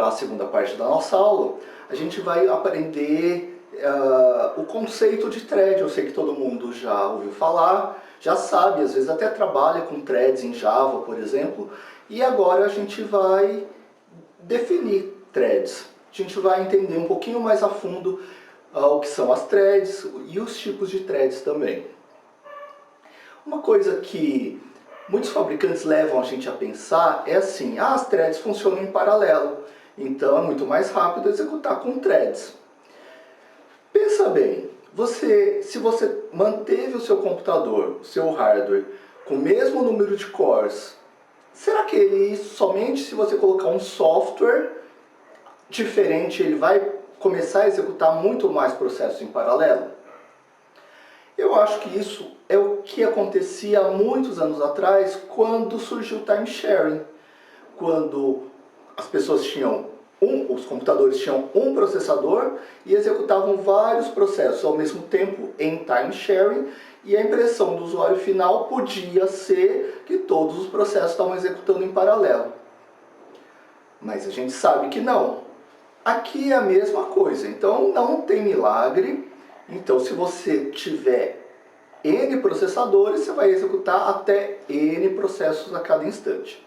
para a segunda parte da nossa aula, a gente vai aprender o conceito de thread. Eu sei que todo mundo já ouviu falar, já sabe, às vezes até trabalha com threads em Java, por exemplo, e agora a gente vai definir threads. A gente vai entender um pouquinho mais a fundo o que são as threads e os tipos de threads também. Uma coisa que muitos fabricantes levam a gente a pensar é assim: as threads funcionam em paralelo, então é muito mais rápido executar com threads. Pensa bem, se você manteve o seu computador, o seu hardware, com o mesmo número de cores, será que ele, somente se você colocar um software diferente, ele vai começar a executar muito mais processos em paralelo? Eu acho que isso é o que acontecia há muitos anos atrás, quando surgiu o time sharing. Quando as pessoas os computadores tinham um processador e executavam vários processos ao mesmo tempo em time sharing, e a impressão do usuário final podia ser que todos os processos estavam executando em paralelo. Mas a gente sabe que não. Aqui é a mesma coisa, então não tem milagre. Então, se você tiver N processadores, você vai executar até N processos a cada instante.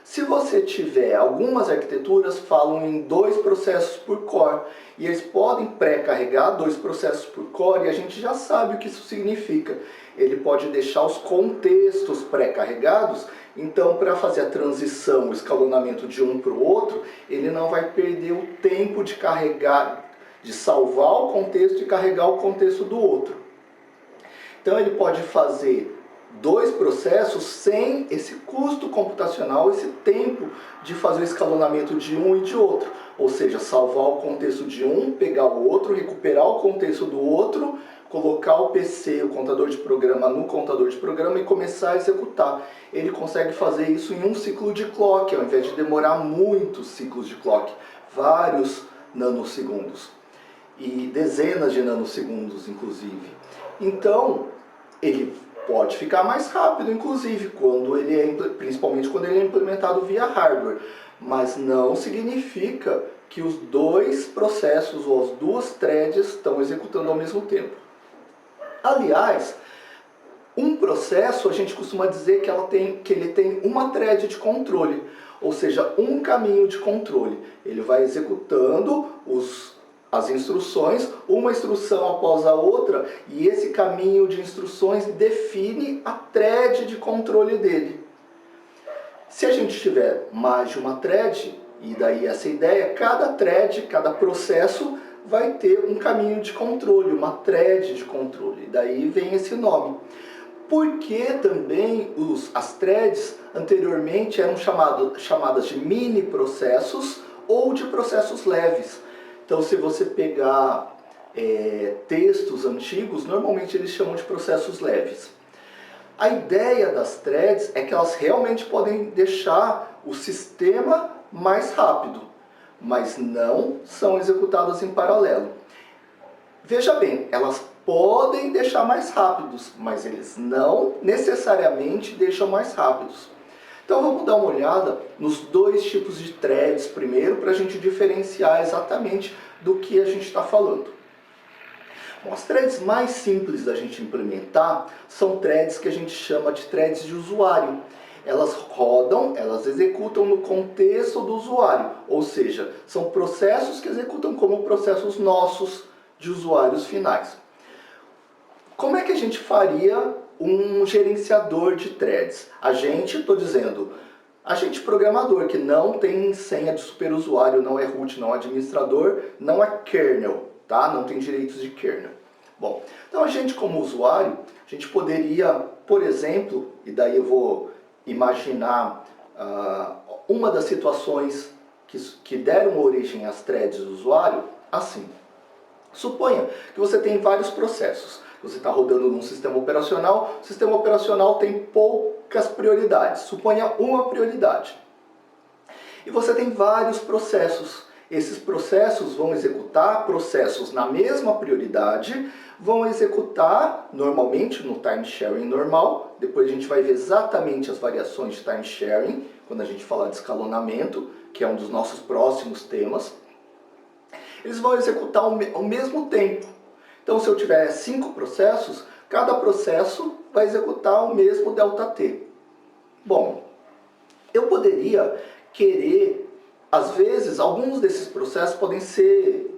Se você tiver, algumas arquiteturas falam em 2 processos por core, e eles podem pré-carregar 2 processos por core, e a gente já sabe o que isso significa. Ele pode deixar os contextos pré-carregados, então para fazer a transição, o escalonamento de um para o outro, ele não vai perder o tempo de carregar, de salvar o contexto e carregar o contexto do outro. Então ele pode fazer 2 processos sem esse custo computacional, esse tempo de fazer o escalonamento de um e de outro. Ou seja, salvar o contexto de um, pegar o outro, recuperar o contexto do outro, colocar o PC, o contador de programa, no contador de programa e começar a executar. Ele consegue fazer isso em um ciclo de clock, ao invés de demorar muitos ciclos de clock, vários nanosegundos. E dezenas de nanosegundos, inclusive. Então, ele pode ficar mais rápido, inclusive, principalmente quando ele é implementado via hardware. Mas não significa que os 2 processos ou as 2 threads estão executando ao mesmo tempo. Aliás, um processo, a gente costuma dizer que ele tem uma thread de controle, ou seja, um caminho de controle. Ele vai executando as instruções, uma instrução após a outra, e esse caminho de instruções define a thread de controle dele. Se a gente tiver mais de uma thread, e daí essa ideia, cada thread, cada processo vai ter um caminho de controle, uma thread de controle, daí vem esse nome. Porque também as threads anteriormente eram chamadas de mini processos ou de processos leves. Então, se você pegar textos antigos, normalmente eles chamam de processos leves. A ideia das threads é que elas realmente podem deixar o sistema mais rápido, mas não são executadas em paralelo. Veja bem, elas podem deixar mais rápidos, mas eles não necessariamente deixam mais rápidos. Então vamos dar uma olhada nos 2 tipos de threads primeiro, para a gente diferenciar exatamente do que a gente está falando. Bom, as threads mais simples da gente implementar são threads que a gente chama de threads de usuário. Elas rodam, elas executam no contexto do usuário, ou seja, são processos que executam como processos nossos de usuários finais. Como é que a gente faria um gerenciador de threads? A gente programador, que não tem senha de superusuário, não é root, não é administrador, não é kernel, tá? Não tem direitos de kernel. Bom, então a gente como usuário, a gente poderia, por exemplo, e daí eu vou imaginar uma das situações que deram origem às threads do usuário, assim. Suponha que você tem vários processos. Você está rodando num sistema operacional, o sistema operacional tem poucas prioridades. Suponha uma prioridade. E você tem vários processos. Esses processos vão executar processos na mesma prioridade, vão executar normalmente no time sharing normal. Depois a gente vai ver exatamente as variações de time sharing, quando a gente falar de escalonamento, que é um dos nossos próximos temas, eles vão executar ao mesmo tempo. Então, se eu tiver 5 processos, cada processo vai executar o mesmo ΔT. Bom, eu poderia querer, às vezes, alguns desses processos podem ser...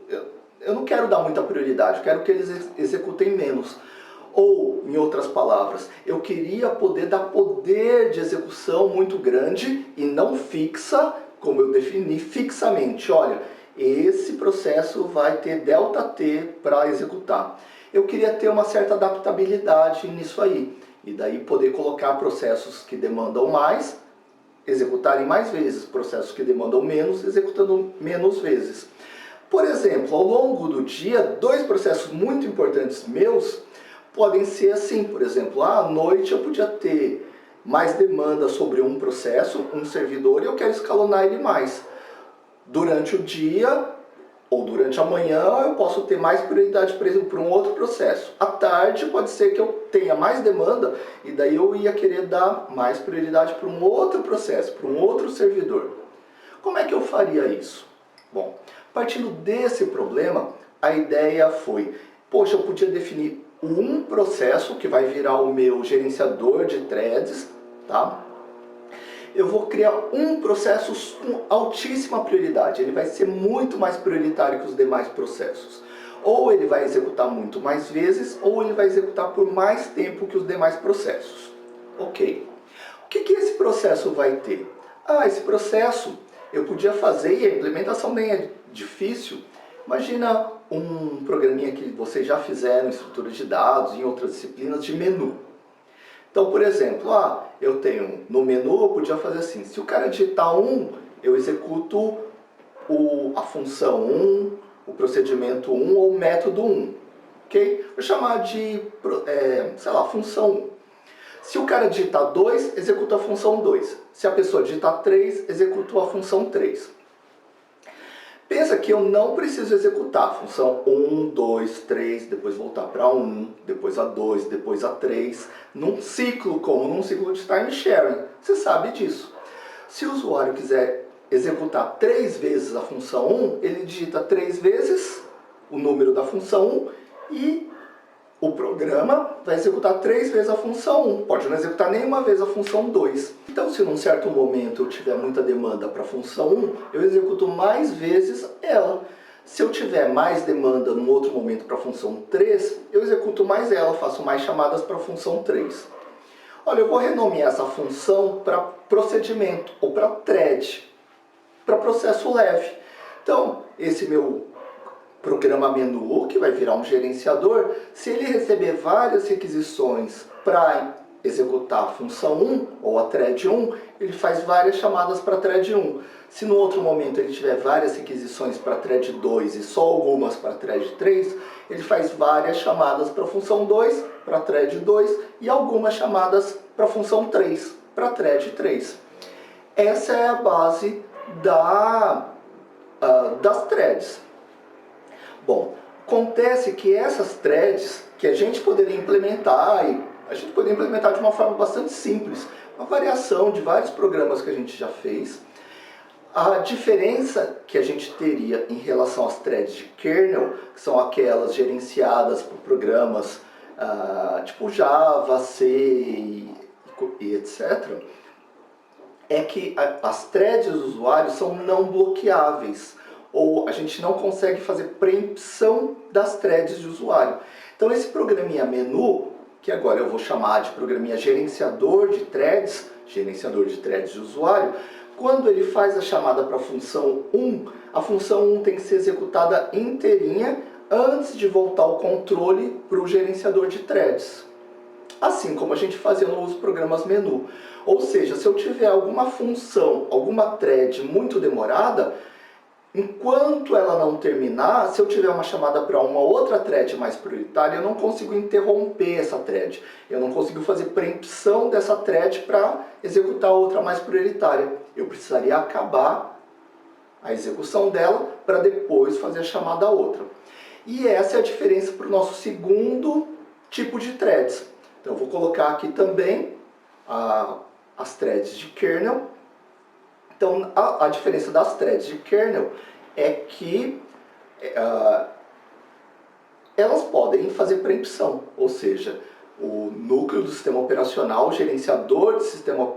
Eu não quero dar muita prioridade, eu quero que eles executem menos. Ou, em outras palavras, eu queria poder dar poder de execução muito grande e não fixa, como eu defini fixamente. Olha, esse processo vai ter ΔT para executar. Eu queria ter uma certa adaptabilidade nisso aí. E daí poder colocar processos que demandam mais, executarem mais vezes. Processos que demandam menos, executando menos vezes. Por exemplo, ao longo do dia, 2 processos muito importantes meus podem ser assim. Por exemplo, à noite eu podia ter mais demanda sobre um processo, um servidor, e eu quero escalonar ele mais. Durante o dia ou durante a manhã eu posso ter mais prioridade, por exemplo, para um outro processo. À tarde pode ser que eu tenha mais demanda e daí eu ia querer dar mais prioridade para um outro processo, para um outro servidor. Como é que eu faria isso? Bom, partindo desse problema, a ideia foi, poxa, eu podia definir um processo que vai virar o meu gerenciador de threads, tá? Eu vou criar um processo com altíssima prioridade. Ele vai ser muito mais prioritário que os demais processos. Ou ele vai executar muito mais vezes, ou ele vai executar por mais tempo que os demais processos. Ok. O que esse processo vai ter? Esse processo eu podia fazer, e a implementação nem é difícil. Imagina um programinha que vocês já fizeram em estrutura de dados, em outras disciplinas, de menu. Então, por exemplo, eu tenho no menu, eu podia fazer assim, se o cara digitar 1, eu executo a função 1, o procedimento 1 ou o método 1, ok? Vou chamar de, sei lá, função 1. Se o cara digitar 2, executa a função 2. Se a pessoa digitar 3, executa a função 3. Pensa que eu não preciso executar a função 1, 2, 3, depois voltar para 1, depois a 2, depois a 3, num ciclo, como num ciclo de time sharing. Você sabe disso. Se o usuário quiser executar 3 vezes a função 1, ele digita 3 vezes o número da função 1 e o programa vai executar 3 vezes a função 1. Pode não executar nenhuma vez a função 2. Então, se num certo momento eu tiver muita demanda para a função 1, eu executo mais vezes ela. Se eu tiver mais demanda num outro momento para a função 3, eu executo mais ela, faço mais chamadas para a função 3. Olha, eu vou renomear essa função para procedimento ou para thread, para processo leve. Então, esse meu programa menu, que vai virar um gerenciador, se ele receber várias requisições para executar a função 1 ou a thread 1, ele faz várias chamadas para a thread 1. Se no outro momento ele tiver várias requisições para a thread 2 e só algumas para a thread 3, ele faz várias chamadas para a função 2, para a thread 2 e algumas chamadas para a função 3, para a thread 3. Essa é a base das threads. Bom, acontece que essas threads que a gente poderia implementar, e a gente poderia implementar de uma forma bastante simples, uma variação de vários programas que a gente já fez. A diferença que a gente teria em relação às threads de kernel, que são aquelas gerenciadas por programas tipo Java, C e etc., é que as threads dos usuários são não bloqueáveis, ou a gente não consegue fazer preempção das threads de usuário. Então esse programinha menu, que agora eu vou chamar de programinha gerenciador de threads de usuário, quando ele faz a chamada para a função 1, a função 1 tem que ser executada inteirinha antes de voltar o controle para o gerenciador de threads. Assim como a gente fazia nos programas menu. Ou seja, se eu tiver alguma função, alguma thread muito demorada, enquanto ela não terminar, se eu tiver uma chamada para uma outra thread mais prioritária, eu não consigo interromper essa thread. Eu não consigo fazer preempção dessa thread para executar outra mais prioritária. Eu precisaria acabar a execução dela para depois fazer a chamada a outra. E essa é a diferença para o nosso segundo tipo de threads. Então eu vou colocar aqui também as threads de kernel. Então, a diferença das threads de kernel é que elas podem fazer preempção, ou seja, o núcleo do sistema operacional, o gerenciador do sistema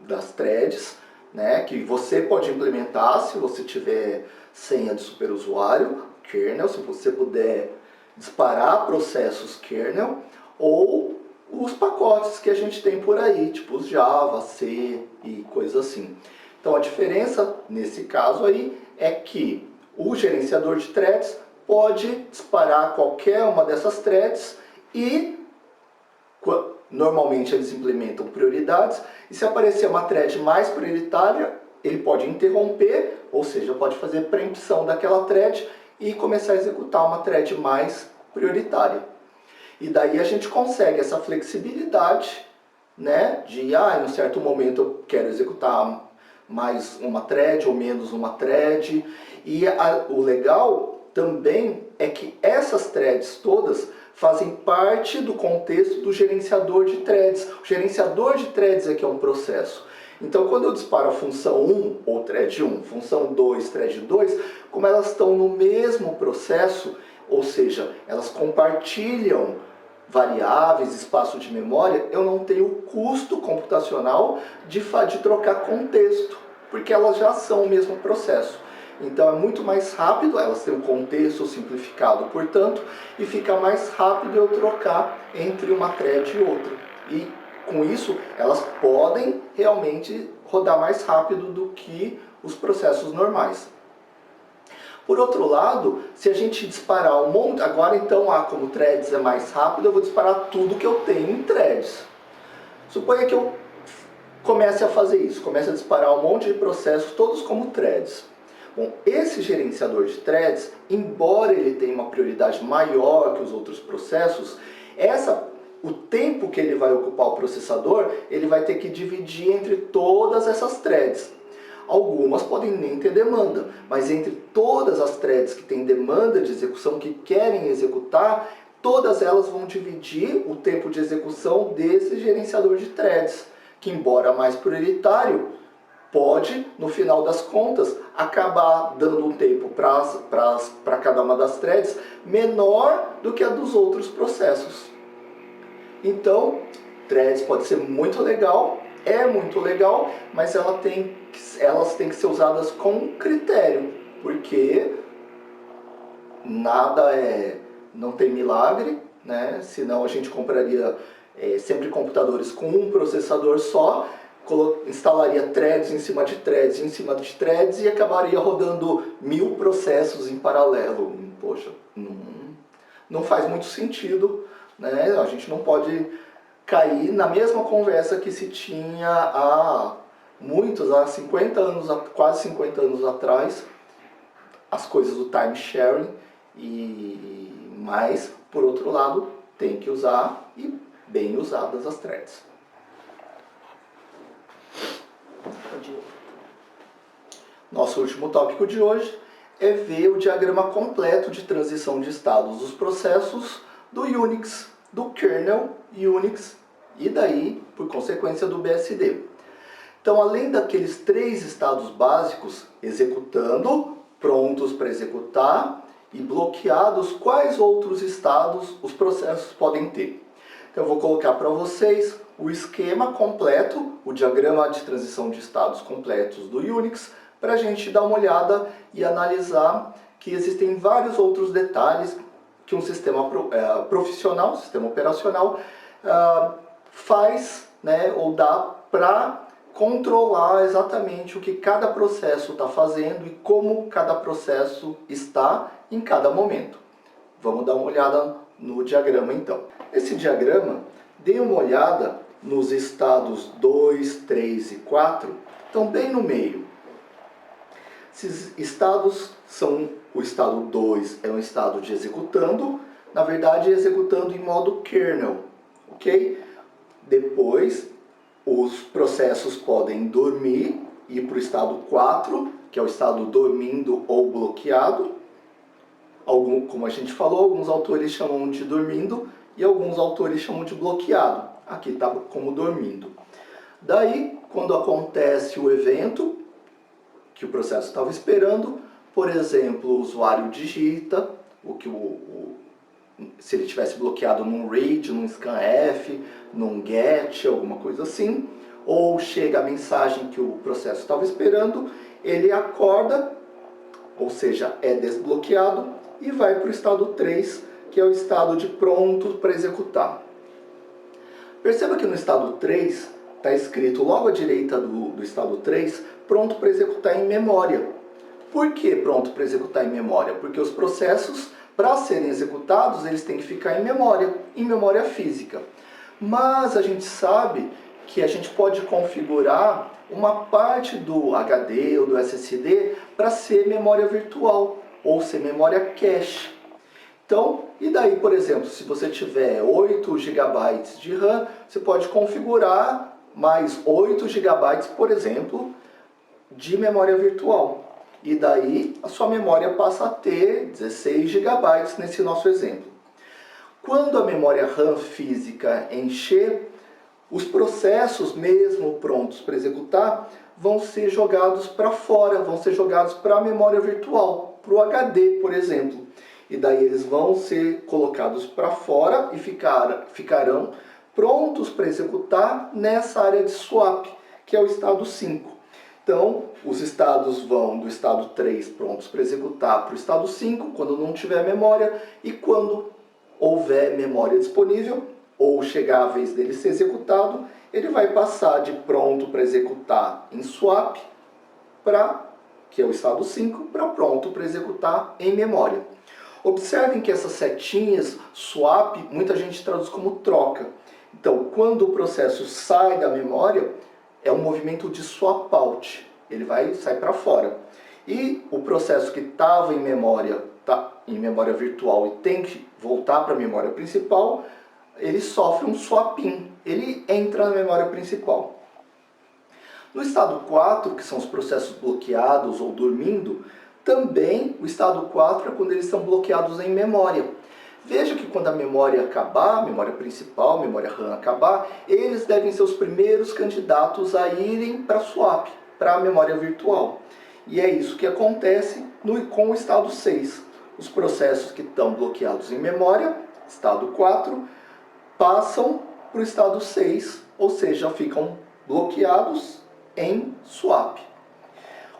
das threads, né, que você pode implementar se você tiver senha de superusuário, kernel, se você puder disparar processos kernel, ou os pacotes que a gente tem por aí, tipo os Java, C e coisas assim. Então a diferença nesse caso aí é que o gerenciador de threads pode disparar qualquer uma dessas threads e normalmente eles implementam prioridades, e se aparecer uma thread mais prioritária, ele pode interromper, ou seja, pode fazer preempção daquela thread e começar a executar uma thread mais prioritária. E daí a gente consegue essa flexibilidade, né, de em um certo momento eu quero executar mais uma thread ou menos uma thread. E o legal também é que essas threads todas fazem parte do contexto do gerenciador de threads. O gerenciador de threads é que é um processo. Então, quando eu disparo a função 1, ou thread 1, função 2, thread 2, como elas estão no mesmo processo, ou seja, elas compartilham variáveis, espaço de memória, eu não tenho custo computacional de trocar contexto, porque elas já são o mesmo processo. Então é muito mais rápido, elas têm um contexto simplificado, portanto, e fica mais rápido eu trocar entre uma thread e outra. E com isso, elas podem realmente rodar mais rápido do que os processos normais. Por outro lado, se a gente disparar um monte... Agora então, como threads é mais rápido, eu vou disparar tudo que eu tenho em threads. Suponha que eu comece a fazer isso, comece a disparar um monte de processos, todos como threads. Bom, esse gerenciador de threads, embora ele tenha uma prioridade maior que os outros processos, o tempo que ele vai ocupar o processador, ele vai ter que dividir entre todas essas threads. Algumas podem nem ter demanda, mas entre todas as threads que têm demanda de execução, que querem executar, todas elas vão dividir o tempo de execução desse gerenciador de threads, que embora mais prioritário, pode, no final das contas, acabar dando um tempo para cada uma das threads menor do que a dos outros processos. Então, threads pode ser muito legal, é muito legal, mas elas têm que ser usadas com critério, porque não tem milagre, né? Senão a gente compraria sempre computadores com um processador só, instalaria threads em cima de threads em cima de threads e acabaria rodando 1000 processos em paralelo. Poxa, não faz muito sentido, né? A gente não pode cair na mesma conversa que se tinha há 50 anos, quase 50 anos atrás, as coisas do time sharing, mas, por outro lado, tem que usar e bem usadas as threads. Nosso último tópico de hoje é ver o diagrama completo de transição de estados dos processos do Unix, do kernel Unix e daí, por consequência, do BSD. Então, além daqueles 3 estados básicos, executando, prontos para executar e bloqueados, quais outros estados os processos podem ter? Então, eu vou colocar para vocês o esquema completo, o diagrama de transição de estados completos do Unix, para a gente dar uma olhada e analisar que existem vários outros detalhes que um sistema profissional, sistema operacional, faz, né, ou dá para controlar exatamente o que cada processo está fazendo e como cada processo está em cada momento. Vamos dar uma olhada no diagrama então. Esse diagrama, dê uma olhada nos estados 2, 3 e 4, estão bem no meio. Esses estados são, o estado 2 é um estado de executando, na verdade executando em modo kernel, ok? Depois, os processos podem dormir e ir para o estado 4, que é o estado dormindo ou bloqueado. Como a gente falou, alguns autores chamam de dormindo e alguns autores chamam de bloqueado. Aqui está como dormindo. Daí, quando acontece o evento, que o processo estava esperando. Por exemplo, o usuário digita o que se ele tivesse bloqueado num read, num scanf, num get, alguma coisa assim, ou chega a mensagem que o processo estava esperando, ele acorda, ou seja, é desbloqueado e vai para o estado 3, que é o estado de pronto para executar. Perceba que no estado 3 está escrito logo à direita do estado 3, pronto para executar em memória. Por que pronto para executar em memória? Porque os processos, para serem executados, eles têm que ficar em memória física. Mas a gente sabe que a gente pode configurar uma parte do HD ou do SSD para ser memória virtual, ou ser memória cache. Então, e daí, por exemplo, se você tiver 8 GB de RAM, você pode configurar mais 8 GB, por exemplo, de memória virtual. E daí a sua memória passa a ter 16 GB nesse nosso exemplo. Quando a memória RAM física encher, os processos mesmo prontos para executar vão ser jogados para fora, vão ser jogados para a memória virtual, para o HD, por exemplo. E daí eles vão ser colocados para fora e ficarão prontos para executar nessa área de swap, que é o estado 5. Então, os estados vão do estado 3 prontos para executar para o estado 5, quando não tiver memória, e quando houver memória disponível, ou chegar a vez dele ser executado, ele vai passar de pronto para executar em swap, que é o estado 5, para pronto para executar em memória. Observem que essas setinhas, swap, muita gente traduz como troca. Então, quando o processo sai da memória, é um movimento de swap out, ele sai para fora. E o processo que estava em memória virtual e tem que voltar para a memória principal, ele sofre um swap in, ele entra na memória principal. No estado 4, que são os processos bloqueados ou dormindo, também o estado 4 é quando eles estão bloqueados em memória. Veja que quando a memória acabar, a memória principal, a memória RAM acabar, eles devem ser os primeiros candidatos a irem para swap, para a memória virtual. E é isso que acontece com o estado 6. Os processos que estão bloqueados em memória, estado 4, passam para o estado 6, ou seja, ficam bloqueados em swap.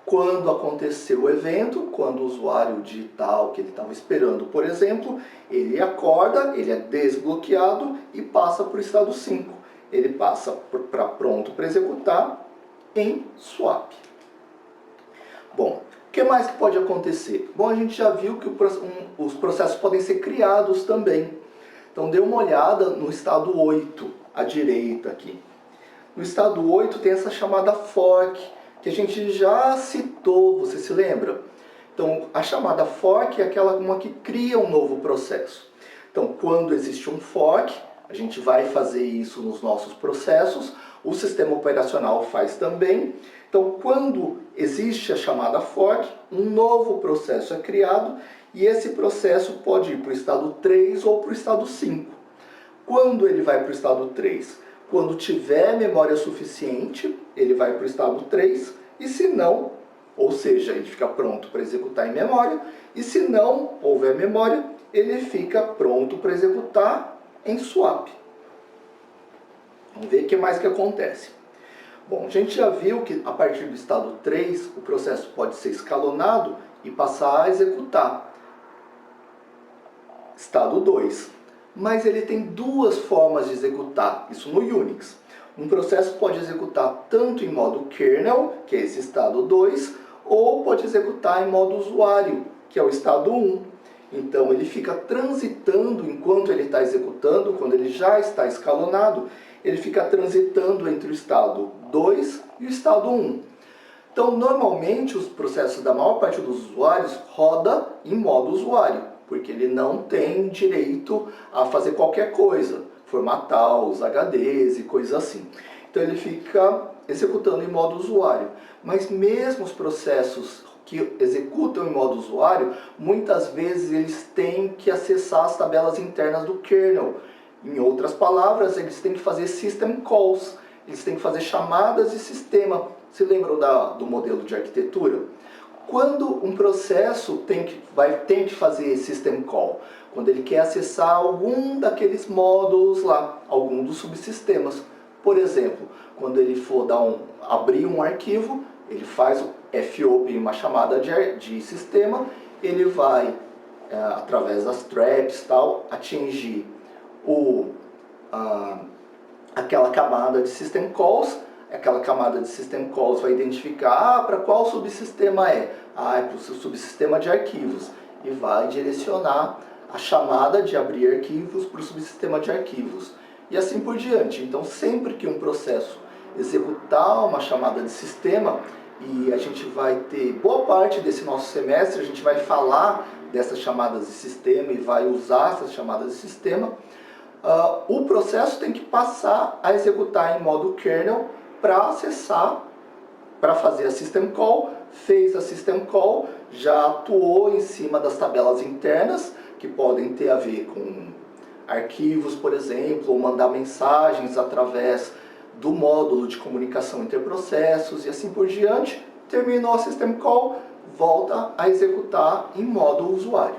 Quando aconteceu o evento, quando o usuário digital que ele estava esperando, por exemplo, ele acorda, ele é desbloqueado e passa para o estado 5. Ele passa para pronto para executar em swap. Bom, o que mais que pode acontecer? Bom, a gente já viu que os processos podem ser criados também. Então dê uma olhada no estado 8, à direita aqui. No estado 8 tem essa chamada fork, que a gente já citou, você se lembra? Então, a chamada fork é aquela uma que cria um novo processo. Então, quando existe um fork, a gente vai fazer isso nos nossos processos, o sistema operacional faz também. Então, quando existe a chamada fork, um novo processo é criado e esse processo pode ir para o estado 3 ou para o estado 5. Quando ele vai para o estado 3? Quando tiver memória suficiente, ele vai para o estado 3, e se não, ou seja, ele fica pronto para executar em memória, e se não houver memória, ele fica pronto para executar em swap. Vamos ver o que mais que acontece. Bom, a gente já viu que a partir do estado 3, o processo pode ser escalonado e passar a executar. Estado 2. Mas ele tem duas formas de executar, isso no Unix. Um processo pode executar tanto em modo kernel, que é esse estado 2, ou pode executar em modo usuário, que é o estado 1. Então ele fica transitando enquanto ele está executando, quando ele já está escalonado, ele fica transitando entre o estado 2 e o estado 1. Então normalmente os processos da maior parte dos usuários roda em modo usuário, porque ele não tem direito a fazer qualquer coisa, formatar os HDs e coisas assim. Então ele fica executando em modo usuário. Mas mesmo os processos que executam em modo usuário, muitas vezes eles têm que acessar as tabelas internas do kernel. Em outras palavras, eles têm que fazer system calls, eles têm que fazer chamadas de sistema. Se lembram do modelo de arquitetura? Quando um processo tem que fazer system call, quando ele quer acessar algum daqueles módulos lá, algum dos subsistemas. Por exemplo, quando ele for abrir um arquivo, ele faz o fopen, uma chamada de sistema, ele vai, através das traps, tal, atingir aquela camada de system calls. Aquela camada de system calls vai identificar para qual subsistema é. É para o subsistema de arquivos. E vai direcionar a chamada de abrir arquivos para o subsistema de arquivos. E assim por diante. Então, sempre que um processo executar uma chamada de sistema, e a gente vai ter boa parte desse nosso semestre, a gente vai falar dessas chamadas de sistema e vai usar essas chamadas de sistema, o processo tem que passar a executar em modo kernel para acessar, para fazer a system call, fez a system call, já atuou em cima das tabelas internas, que podem ter a ver com arquivos, por exemplo, ou mandar mensagens através do módulo de comunicação interprocessos e assim por diante. Terminou a system call, volta a executar em modo usuário.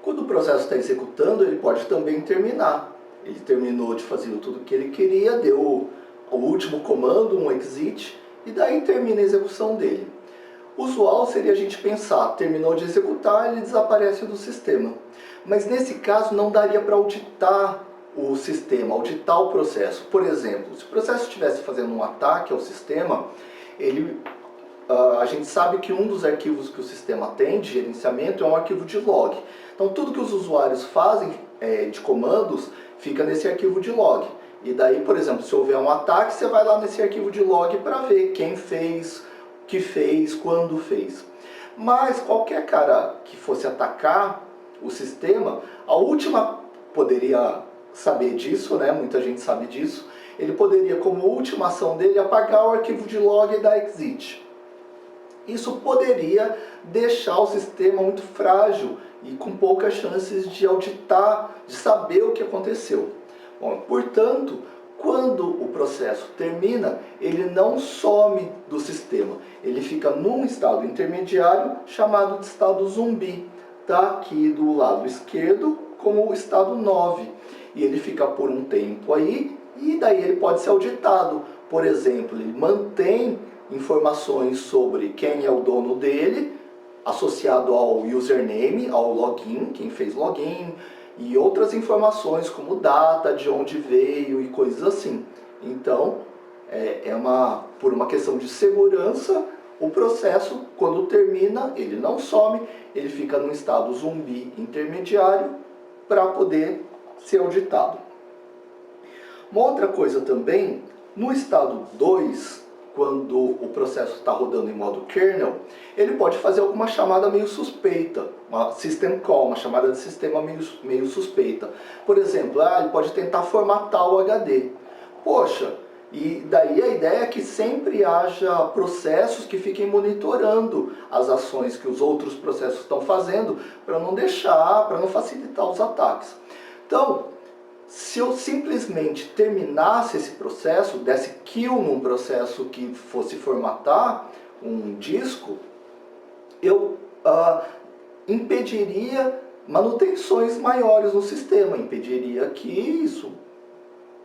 Quando o processo está executando, ele pode também terminar. Ele terminou de fazer tudo o que ele queria, deu o último comando, um exit, e daí termina a execução dele. Usual seria a gente pensar, terminou de executar, ele desaparece do sistema. Mas nesse caso não daria para auditar o sistema, auditar o processo. Por exemplo, se o processo estivesse fazendo um ataque ao sistema, a gente sabe que um dos arquivos que o sistema tem de gerenciamento é um arquivo de log. Então tudo que os usuários fazem de comandos fica nesse arquivo de log. E daí, por exemplo, se houver um ataque, você vai lá nesse arquivo de log para ver quem fez, o que fez, quando fez. Mas qualquer cara que fosse atacar o sistema, a última poderia saber disso, né? Muita gente sabe disso. Ele poderia, como última ação dele, apagar o arquivo de log e dar exit. Isso poderia deixar o sistema muito frágil e com poucas chances de auditar, de saber o que aconteceu. Bom, portanto, quando o processo termina, ele não some do sistema. Ele fica num estado intermediário chamado de estado zumbi. Está aqui do lado esquerdo como o estado 9. E ele fica por um tempo aí e daí ele pode ser auditado. Por exemplo, ele mantém informações sobre quem é o dono dele, associado ao username, ao login, quem fez login, e outras informações como data, de onde veio e coisas assim. Então, por uma questão de segurança, o processo, quando termina, ele não some, ele fica num estado zumbi intermediário para poder ser auditado. Uma outra coisa também, no estado 2, quando o processo está rodando em modo kernel, ele pode fazer alguma chamada meio suspeita, uma system call, uma chamada de sistema meio suspeita. Por exemplo, ele pode tentar formatar o HD. Poxa, e daí a ideia é que sempre haja processos que fiquem monitorando as ações que os outros processos estão fazendo para não facilitar os ataques. Então, se eu simplesmente terminasse esse processo, desse kill num processo que fosse formatar um disco, eu impediria manutenções maiores no sistema, impediria que isso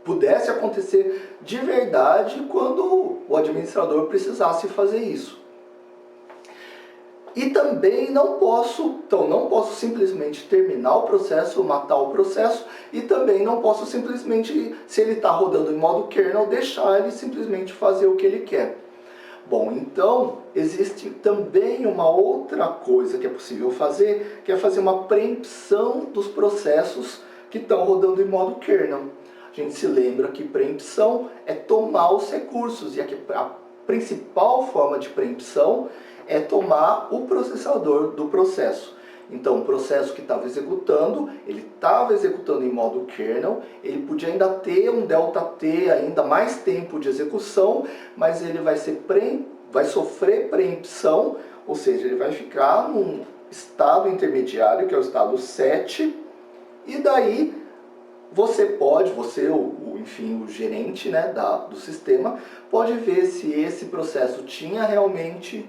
pudesse acontecer de verdade quando o administrador precisasse fazer isso. E também não posso simplesmente terminar o processo, matar o processo, e também não posso simplesmente, se ele está rodando em modo kernel, deixar ele simplesmente fazer o que ele quer. Bom, então existe também uma outra coisa que é possível fazer, que é fazer uma preempção dos processos que estão rodando em modo kernel. A gente se lembra que preempção é tomar os recursos, e a principal forma de preempção é tomar o processador do processo. Então, o processo que estava executando, ele estava executando em modo kernel, ele podia ainda ter um ΔT, ainda mais tempo de execução, mas ele vai sofrer preempção, ou seja, ele vai ficar num estado intermediário, que é o estado 7, e daí enfim, o gerente, né, do sistema, pode ver se esse processo tinha realmente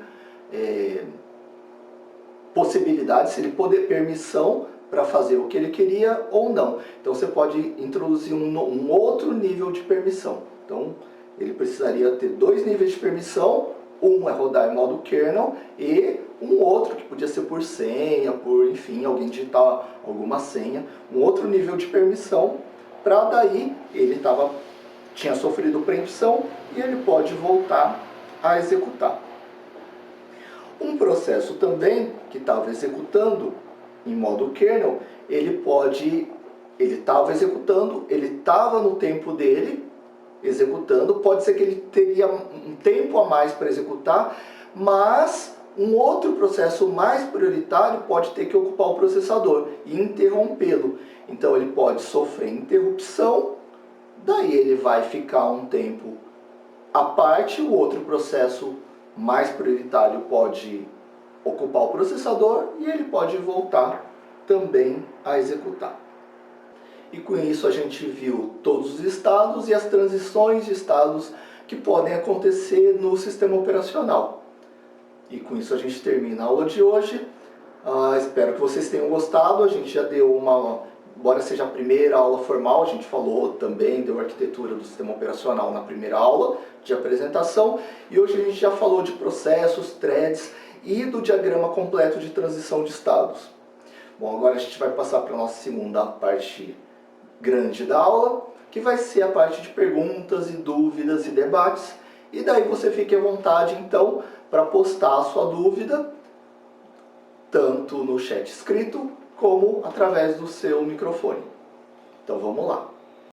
possibilidade, se ele poder permissão para fazer o que ele queria ou não. Então você pode introduzir um outro nível de permissão. Então ele precisaria ter 2 níveis de permissão, um é rodar em modo kernel e um outro que podia ser por senha, enfim, alguém digitar alguma senha, um outro nível de permissão, para daí ele tinha sofrido preempção e ele pode voltar a executar. Um processo também que estava executando em modo kernel, ele estava executando, ele estava no tempo dele executando, pode ser que ele teria um tempo a mais para executar, mas um outro processo mais prioritário pode ter que ocupar o processador e interrompê-lo. Então ele pode sofrer interrupção, daí ele vai ficar um tempo à parte, o outro processo mais prioritário pode ocupar o processador e ele pode voltar também a executar. E com isso a gente viu todos os estados e as transições de estados que podem acontecer no sistema operacional. E com isso a gente termina a aula de hoje. Espero que vocês tenham gostado. A gente já deu embora seja a primeira aula formal, a gente falou também, deu arquitetura do sistema operacional na primeira aula de apresentação. E hoje a gente já falou de processos, threads e do diagrama completo de transição de estados. Bom, agora a gente vai passar para a nossa segunda parte grande da aula, que vai ser a parte de perguntas e dúvidas e debates. E daí você fique à vontade, então, para postar a sua dúvida, tanto no chat escrito, como através do seu microfone. Então vamos lá.